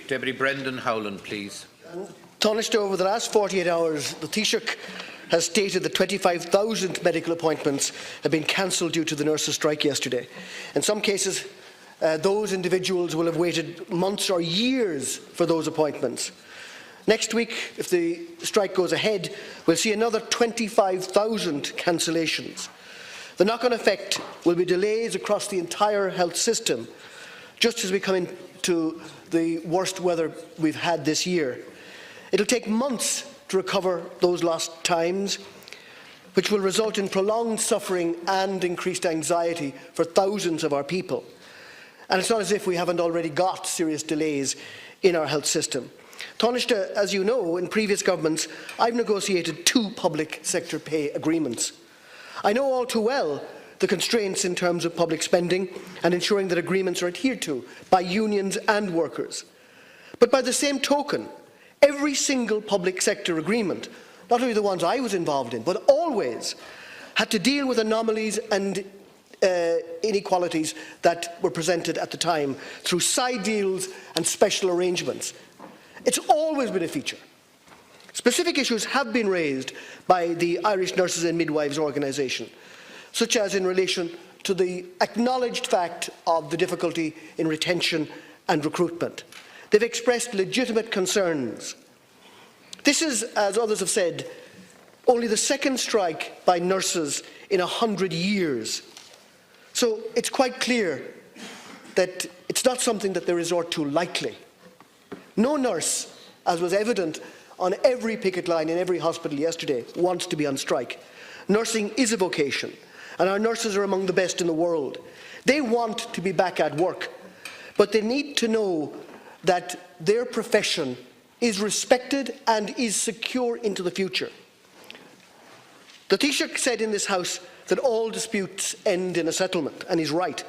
Deputy Brendan Howlin, please. Taoiseach, over the last 48 hours, the Taoiseach has stated that 25,000 medical appointments have been cancelled due to the nurses' strike yesterday. In some cases, those individuals will have waited months or years for those appointments. Next week, if the strike goes ahead, we'll see another 25,000 cancellations. The knock-on effect will be delays across the entire health system, just as we come into the worst weather we've had this year. It will take months to recover those lost times, which will result in prolonged suffering and increased anxiety for thousands of our people. And it's not as if we haven't already got serious delays in our health system. Taoiseach, as you know, in previous governments, I've negotiated 2 public sector pay agreements. I know all too well the constraints in terms of public spending and ensuring that agreements are adhered to by unions and workers. But by the same token, every single public sector agreement, not only the ones I was involved in, but always had to deal with anomalies and inequalities that were presented at the time through side deals and special arrangements. It's always been a feature. Specific issues have been raised by the Irish Nurses and Midwives organisation, such as in relation to the acknowledged fact of the difficulty in retention and recruitment. They've expressed legitimate concerns. This is, as others have said, only the second strike by nurses in 100 years. So it's quite clear that it's not something that they resort to lightly. No nurse, as was evident on every picket line in every hospital yesterday, wants to be on strike. Nursing is a vocation, and our nurses are among the best in the world. They want to be back at work, but they need to know that their profession is respected and is secure into the future. The Taoiseach said in this House that all disputes end in a settlement, and he's right.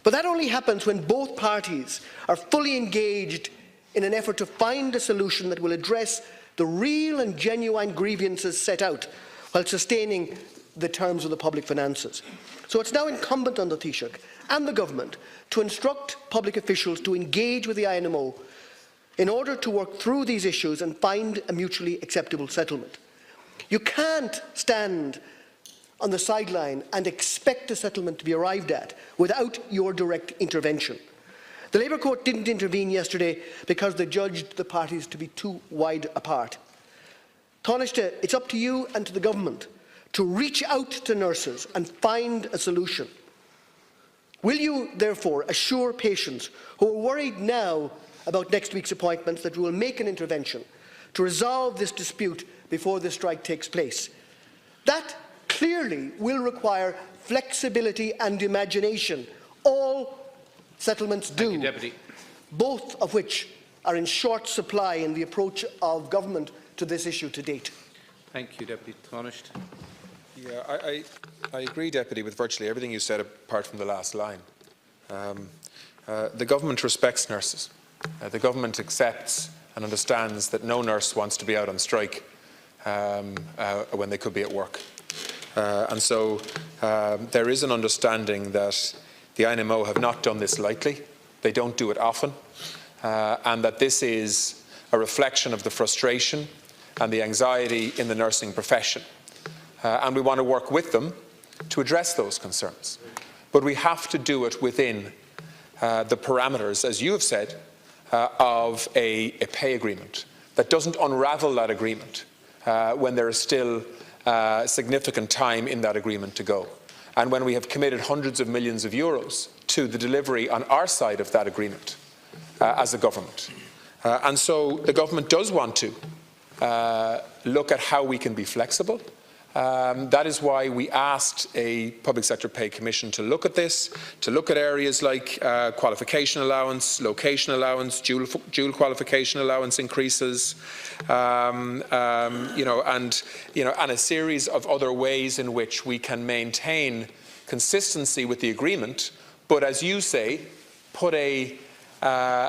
But that only happens when both parties are fully engaged in an effort to find a solution that will address the real and genuine grievances set out while sustaining the terms of the public finances. So it's now incumbent on the Taoiseach and the Government to instruct public officials to engage with the INMO in order to work through these issues and find a mutually acceptable settlement. You can't stand on the sideline and expect a settlement to be arrived at without your direct intervention. The Labour Court didn't intervene yesterday because they judged the parties to be too wide apart. Taoiseach, it's up to you and to the Government to reach out to nurses and find a solution. Will you, therefore, assure patients who are worried now about next week's appointments that you will make an intervention to resolve this dispute before the strike takes place? That clearly will require flexibility and imagination. All settlements do. Thank you, Deputy. Both of which are in short supply in the approach of government to this issue to date. Thank you, Deputy Taoiseach. Yeah, I agree, Deputy, with virtually everything you said apart from the last line. The government respects nurses. The government accepts and understands that no nurse wants to be out on strike when they could be at work. And so there is an understanding that the INMO have not done this lightly. They don't do it often. And that this is a reflection of the frustration and the anxiety in the nursing profession. And we want to work with them to address those concerns. But we have to do it within the parameters, as you have said, of a pay agreement that doesn't unravel that agreement when there is still significant time in that agreement to go. And when we have committed hundreds of millions of euros to the delivery on our side of that agreement as a government. And so the government does want to look at how we can be flexible. That is why we asked a Public Sector Pay Commission to look at this, to look at areas like qualification allowance, location allowance, dual qualification allowance increases, and a series of other ways in which we can maintain consistency with the agreement, but as you say, put a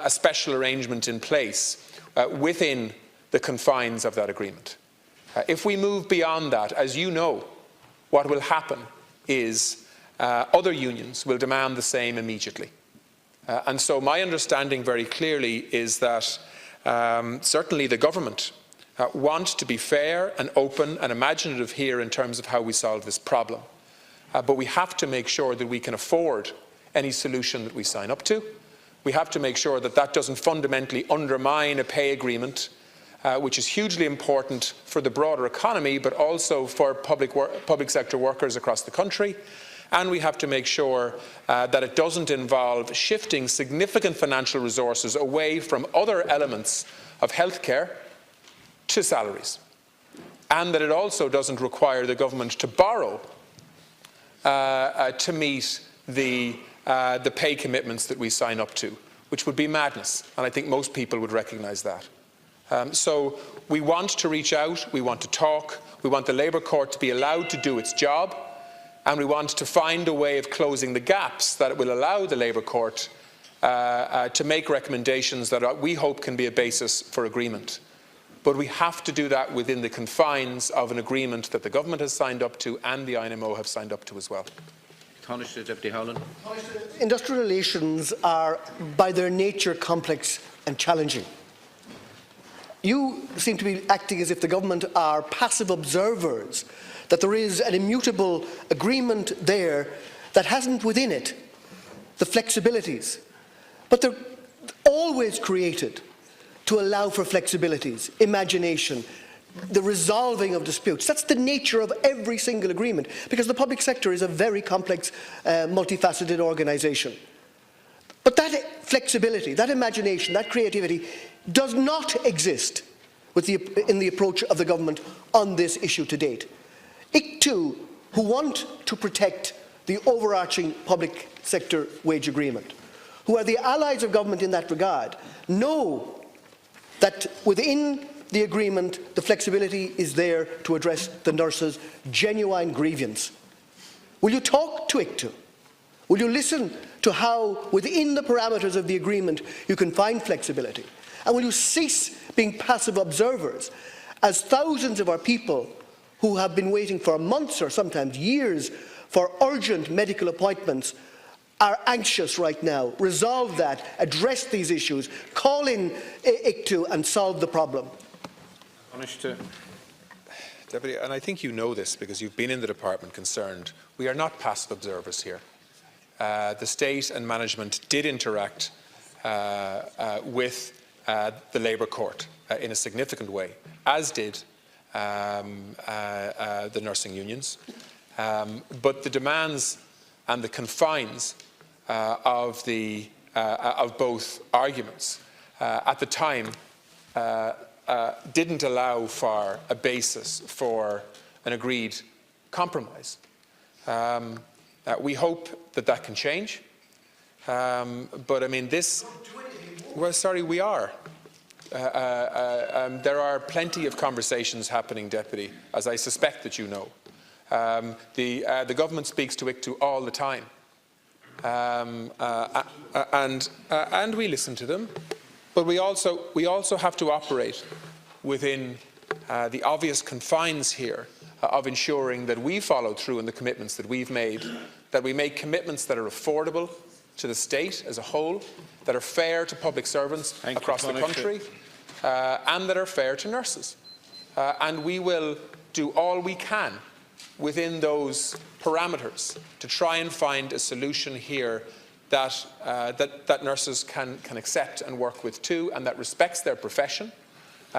special arrangement in place within the confines of that agreement. If we move beyond that, as you know, what will happen is other unions will demand the same immediately. And so my understanding very clearly is that certainly the government want to be fair and open and imaginative here in terms of how we solve this problem. But we have to make sure that we can afford any solution that we sign up to. We have to make sure that that doesn't fundamentally undermine a pay agreement, which is hugely important for the broader economy, but also for public sector workers across the country. And we have to make sure that it doesn't involve shifting significant financial resources away from other elements of healthcare to salaries, and that it also doesn't require the government to borrow to meet the pay commitments that we sign up to, which would be madness, and I think most people would recognise that. So we want to reach out, we want to talk, we want the Labour Court to be allowed to do its job, and we want to find a way of closing the gaps that will allow the Labour Court to make recommendations that we hope can be a basis for agreement. But we have to do that within the confines of an agreement that the government has signed up to and the INMO have signed up to as well. Deputy Howlin. Industrial relations are, by their nature, complex and challenging. You seem to be acting as if the government are passive observers, that there is an immutable agreement there that hasn't within it the flexibilities. But they're always created to allow for flexibilities, imagination, the resolving of disputes. That's the nature of every single agreement, because the public sector is a very complex, multifaceted organisation. But that flexibility, that imagination, that creativity does not exist in the approach of the government on this issue to date. ICTU, who want to protect the overarching public sector wage agreement, who are the allies of government in that regard, know that within the agreement the flexibility is there to address the nurses' genuine grievance. Will you talk to ICTU? Will you listen to how within the parameters of the agreement you can find flexibility? And will you cease being passive observers as thousands of our people who have been waiting for months or sometimes years for urgent medical appointments are anxious right now? Resolve that, address these issues, call in ICTU and solve the problem. Deputy, and I think you know this because you've been in the department concerned, we are not passive observers here. The state and management did interact with the Labour Court in a significant way, as did the nursing unions. But the demands and the confines of both arguments at the time didn't allow for a basis for an agreed compromise. We hope that that can change. But I mean, well, sorry, we are. There are plenty of conversations happening, Deputy, as I suspect that you know. The government speaks to ICTU all the time, and we listen to them. But we also have to operate within the obvious confines here of ensuring that we follow through on the commitments that we've made, that we make commitments that are affordable to the state as a whole, that are fair to public servants across the country, and that are fair to nurses. And we will do all we can within those parameters to try and find a solution here that, that nurses can accept and work with too, and that respects their profession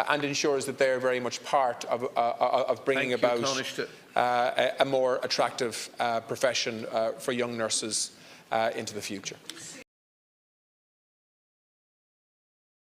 and ensures that they are very much part of bringing about a more attractive profession for young nurses into the future.